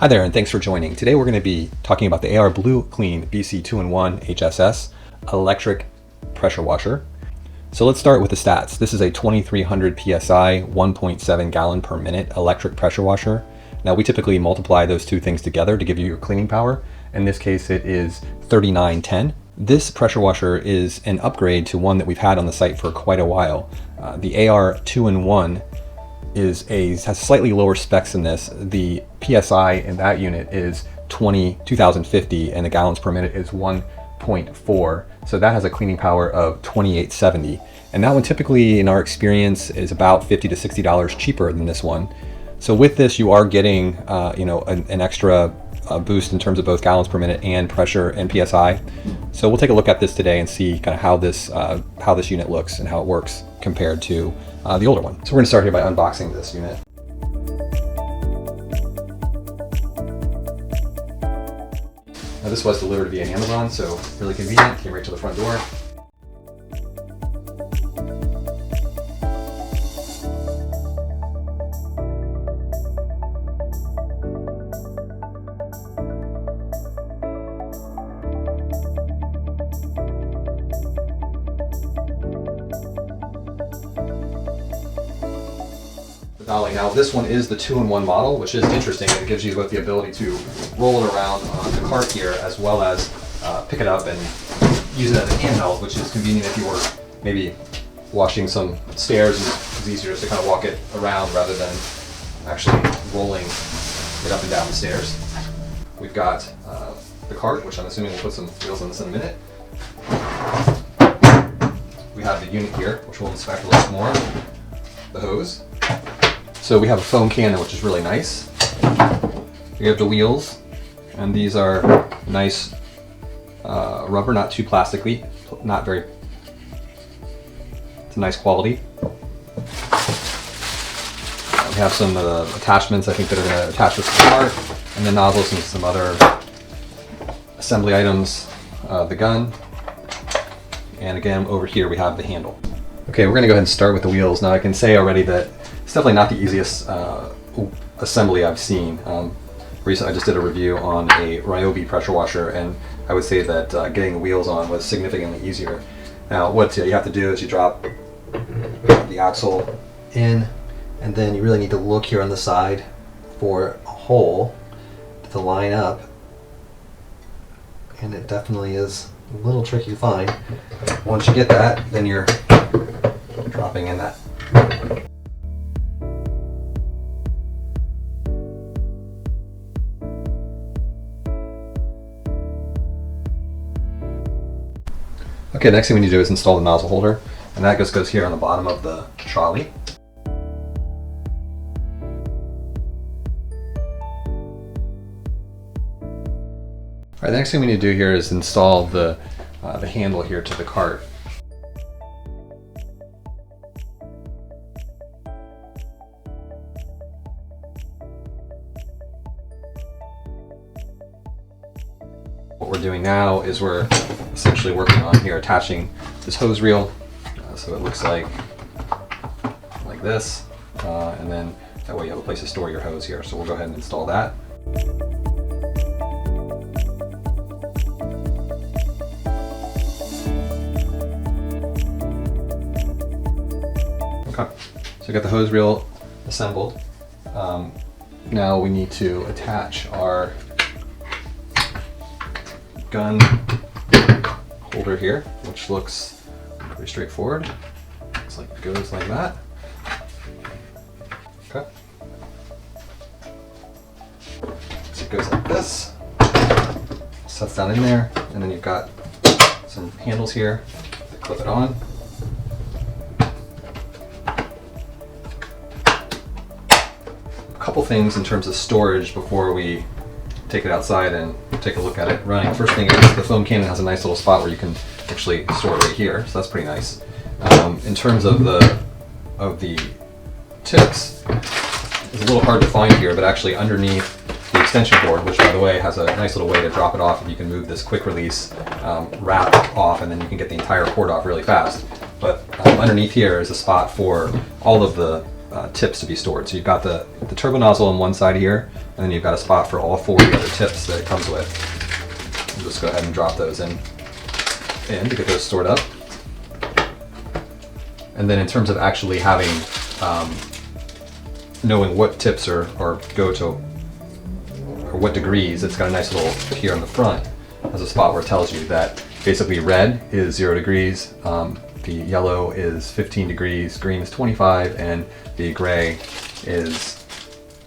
Hi there, and thanks for joining. Today we're going to be talking about the AR Blue Clean BC2N1HSS electric pressure washer. So let's start with the stats. This is a 2300 PSI 1.7 gallon per minute electric pressure washer. Now we typically multiply those two things together to give you your cleaning power. In this case it is 3910. This pressure washer is an upgrade to one that we've had on the site for quite a while. The AR 2-in-1 has slightly lower specs than this. The PSI in that unit is 2050 and the gallons per minute is 1.4. So that has a cleaning power of 2870. And that one typically in our experience is about $50 to $60 cheaper than this one. So with this you are getting an extra boost in terms of both gallons per minute and pressure and PSI. So we'll take a look at this today and see kind of how this unit looks and how it works compared to the older one. So we're going to start here by unboxing this unit. Now this was delivered via Amazon, so really convenient, came right to the front door. Now this one is the 2-in-1 model, which is interesting. It gives you both the ability to roll it around on the cart here, as well as pick it up and use it as a handheld, which is convenient if you were maybe washing some stairs and it's easier just to kind of walk it around rather than actually rolling it up and down the stairs. We've got the cart, which I'm assuming we'll put some wheels on this in a minute. We have the unit here, which we'll inspect a little bit more. The hose. So we have a foam cannon, which is really nice. We have the wheels, and these are nice rubber, not too plastic-y, it's a nice quality. We have some attachments I think that are going to attach this to the cart, and then nozzles and some other assembly items, the gun, and again over here we have the handle. Okay, we're going to go ahead and start with the wheels. Now I can say already that it's definitely not the easiest assembly I've seen. Recently I just did a review on a Ryobi pressure washer, and I would say that getting the wheels on was significantly easier. Now what you have to do is you drop the axle in, and then you really need to look here on the side for a hole to line up, and it definitely is a little tricky to find. Once you get that, then you're dropping in that. Okay, next thing we need to do is install the nozzle holder, and that just goes here on the bottom of the trolley. All right, the next thing we need to do here is install the handle here to the cart. What we're doing now is we're essentially working on here attaching this hose reel, so it looks like this, and then that way you have a place to store your hose here. So we'll go ahead and install that. Okay, so we got the hose reel assembled. Now we need to attach our gun holder here, which looks pretty straightforward. Looks like it goes like that. Okay. So it goes like this. Sets down in there, and then you've got some handles here that clip it on. A couple things in terms of storage before we take it outside and take a look at it running. First thing is the foam cannon has a nice little spot where you can actually store it right here, so that's pretty nice. In terms of the tips, it's a little hard to find here, but actually underneath the extension cord, which by the way has a nice little way to drop it off, and you can move this quick release wrap off, and then you can get the entire cord off really fast. But underneath here is a spot for all of the tips to be stored. So you've got the turbo nozzle on one side here, and then you've got a spot for all 4 of the other tips that it comes with. We'll just go ahead and drop those in to get those stored up. And then in terms of actually having, knowing what tips are go to, or what degrees, it's got a nice little, here on the front, has a spot where it tells you that basically red is 0 degrees, the yellow is 15 degrees, green is 25, and the gray is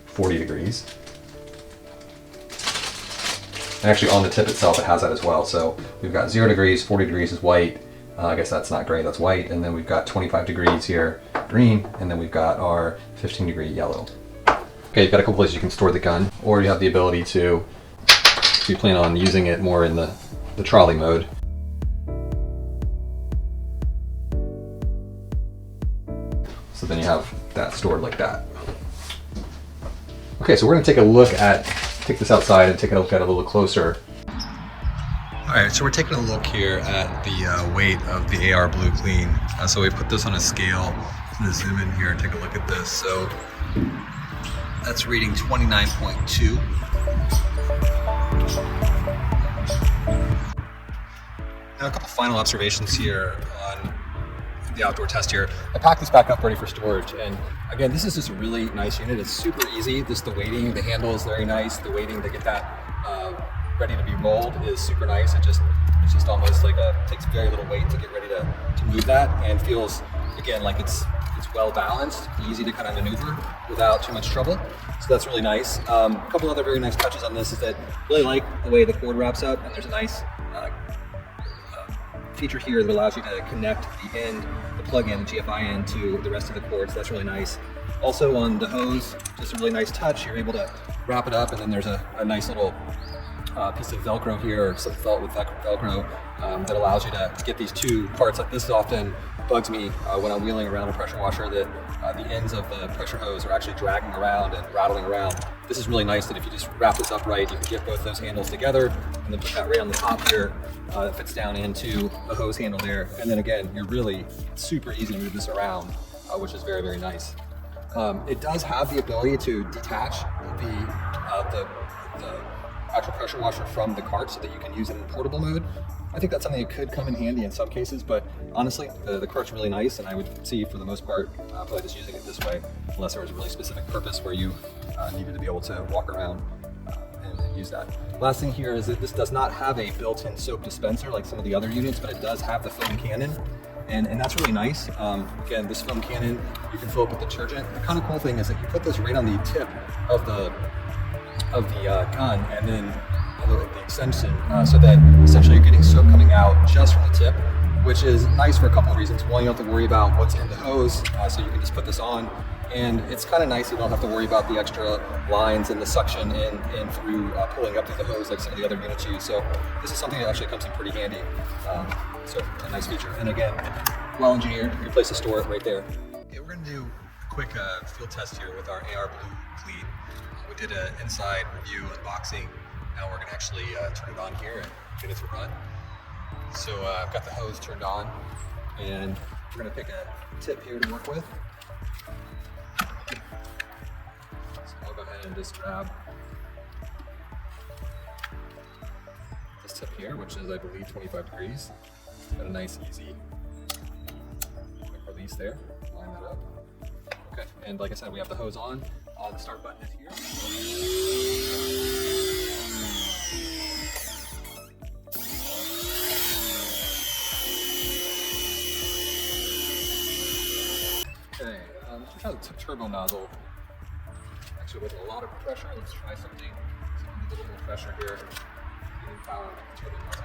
40 degrees. And actually on the tip itself it has that as well. So we've got 0 degrees, 40 degrees is white, I guess that's not gray, that's white, and then we've got 25 degrees here, green, and then we've got our 15 degree yellow. Okay, you've got a couple places you can store the gun, or you have the ability to, if you plan on using it more in the trolley mode. So then you have that stored like that. Okay, so we're gonna take this outside and take a look at it a little closer. All right, so we're taking a look here at the weight of the AR Blue Clean. So we put this on a scale. I'm gonna zoom in here and take a look at this. So that's reading 29.2. Now a couple final observations here on the outdoor test here. I packed this back up ready for storage, and again, this is just a really nice unit. It's super easy. Just the weighting, the handle is very nice. The weighting to get that ready to be rolled is super nice. It's just almost like takes very little weight to get ready to move that, and feels again like it's well balanced, easy to kind of maneuver without too much trouble. So that's really nice. A couple other very nice touches on this is that I really like the way the cord wraps up, and there's a nice feature here that allows you to connect the plug-in, the GFI in, to the rest of the cord, so that's really nice. Also on the hose, just a really nice touch. You're able to wrap it up, and then there's a nice little piece of Velcro here, or some felt with Velcro, that allows you to get these two parts. Like this often bugs me when I'm wheeling around a pressure washer, that the ends of the pressure hose are actually dragging around and rattling around. This is really nice that if you just wrap this up right, you can get both those handles together, and then put that right on the top here. It fits down into the hose handle there. And then again, you're really super easy to move this around, which is very, very nice. It does have the ability to detach the actual pressure washer from the cart so that you can use it in portable mode. I think that's something that could come in handy in some cases, but honestly, the cart's really nice, and I would see for the most part probably just using it this way, unless there was a really specific purpose where you needed to be able to walk around and use that. Last thing here is that this does not have a built-in soap dispenser like some of the other units, but it does have the foam cannon, and that's really nice. Again, this foam cannon, you can fill up with detergent. The kind of cool thing is that you put this right on the tip of the gun, and then the extension, so that essentially you're getting soap coming out just from the tip, which is nice for a couple of reasons. One, you don't have to worry about what's in the hose, so you can just put this on, and it's kind of nice. You don't have to worry about the extra lines and the suction and through pulling up through the hose like some of the other units use. So this is something that actually comes in pretty handy. So a nice feature. And again, well engineered. Good place to store it right there. Okay, we're going to do a quick field test here with our AR Blue Clean. We did an inside review unboxing. Now we're going to actually turn it on here and get it to run. So I've got the hose turned on, and we're going to pick a tip here to work with. So I'll go ahead and just grab this tip here, which is, I believe, 25 degrees. Got a nice, easy quick release there. Line that up. Okay, and like I said, we have the hose on. The start button is here. Okay, let's try the turbo nozzle. Actually, with a lot of pressure, let's try something with a little more pressure here. Getting power with the turbo nozzle.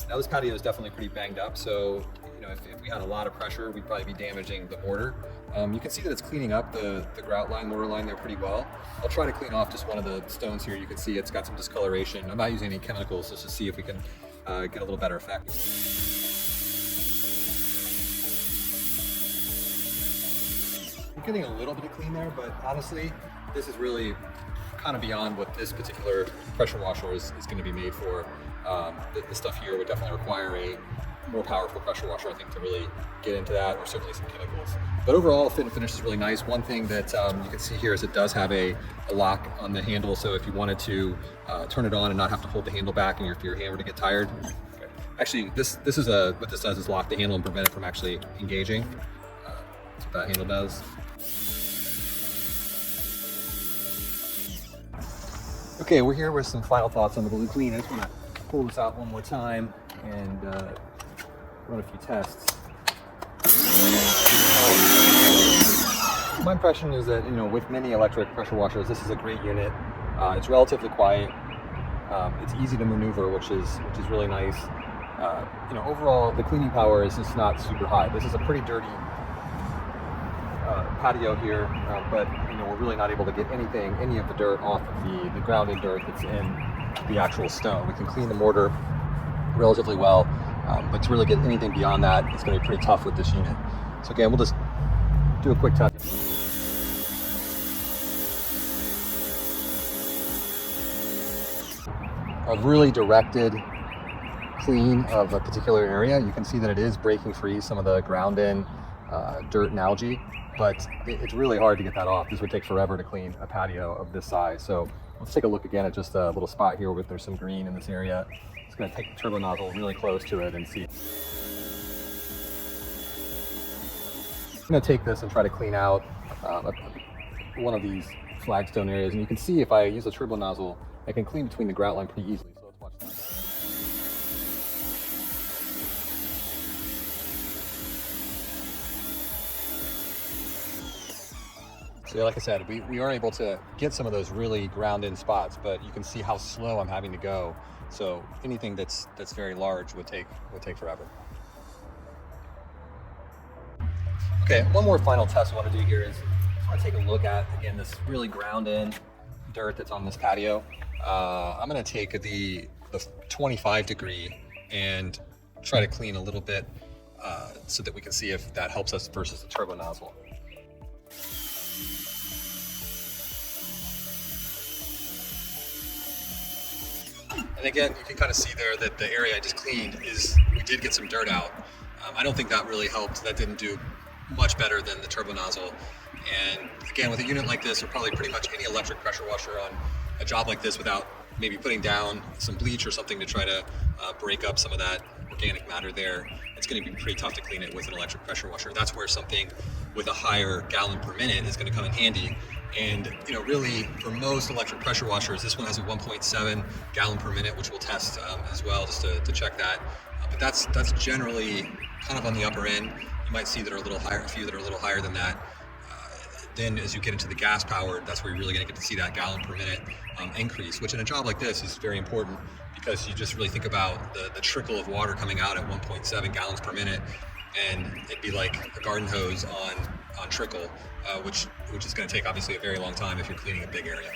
Now this patio is definitely pretty banged up, so if we had a lot of pressure, we'd probably be damaging the mortar. You can see that it's cleaning up the grout line, mortar line there pretty well. I'll try to clean off just one of the stones here. You can see it's got some discoloration. I'm not using any chemicals just to see if we can get a little better effect. You're getting a little bit of clean there, but honestly, this is really kind of beyond what this particular pressure washer is going to be made for. The stuff here would definitely require a more powerful pressure washer, I think, to really get into that, or certainly some chemicals. But overall, fit and finish is really nice. One thing that you can see here is it does have a lock on the handle, so if you wanted to turn it on and not have to hold the handle back and if your hand were to get tired. Actually, this is what this does is lock the handle and prevent it from actually engaging. That's what that handle does. Okay, we're here with some final thoughts on the Blue Clean. I just want to pull this out one more time and run a few tests. My impression is that, with many electric pressure washers, this is a great unit. It's relatively quiet. It's easy to maneuver, which is really nice. Overall, the cleaning power is just not super high. This is a pretty dirty patio here, but we're really not able to get any of the dirt off of the grounded dirt that's in the actual stone. We can clean the mortar relatively well, but to really get anything beyond that, it's going to be pretty tough with this unit. So again, we'll just do a quick test. A really directed clean of a particular area. You can see that it is breaking free some of the ground in dirt and algae, but it's really hard to get that off. This would take forever to clean a patio of this size. So let's take a look again at just a little spot here where there's some green in this area. Just going to take the turbo nozzle really close to it and see. I'm going to take this and try to clean out one of these flagstone areas, and you can see if I use a turbo nozzle, I can clean between the grout line pretty easily. So let's watch that. So like I said, we are able to get some of those really ground in spots, but you can see how slow I'm having to go. So anything that's very large would take forever. Okay, one more final test I want to do here is I want to take a look at, again, this really ground in dirt that's on this patio. I'm going to take the 25 degree and try to clean a little bit so that we can see if that helps us versus the turbo nozzle. And again, you can kind of see there that the area I just cleaned we did get some dirt out. I don't think that really helped. That didn't do much better than the turbo nozzle. And again, with a unit like this, or probably pretty much any electric pressure washer on a job like this without maybe putting down some bleach or something to try to break up some of that organic matter there, it's going to be pretty tough to clean it with an electric pressure washer. That's where something with a higher gallon per minute is going to come in handy. And really, for most electric pressure washers, this one has a 1.7 gallon per minute, which we'll test as well, just to check that. But that's generally kind of on the upper end. You might see that are a little higher, a few that are a little higher than that. Then as you get into the gas powered, that's where you're really going to get to see that gallon per minute increase, which in a job like this is very important, because you just really think about the trickle of water coming out at 1.7 gallons per minute, and it'd be like a garden hose on trickle, which is going to take obviously a very long time if you're cleaning a big area.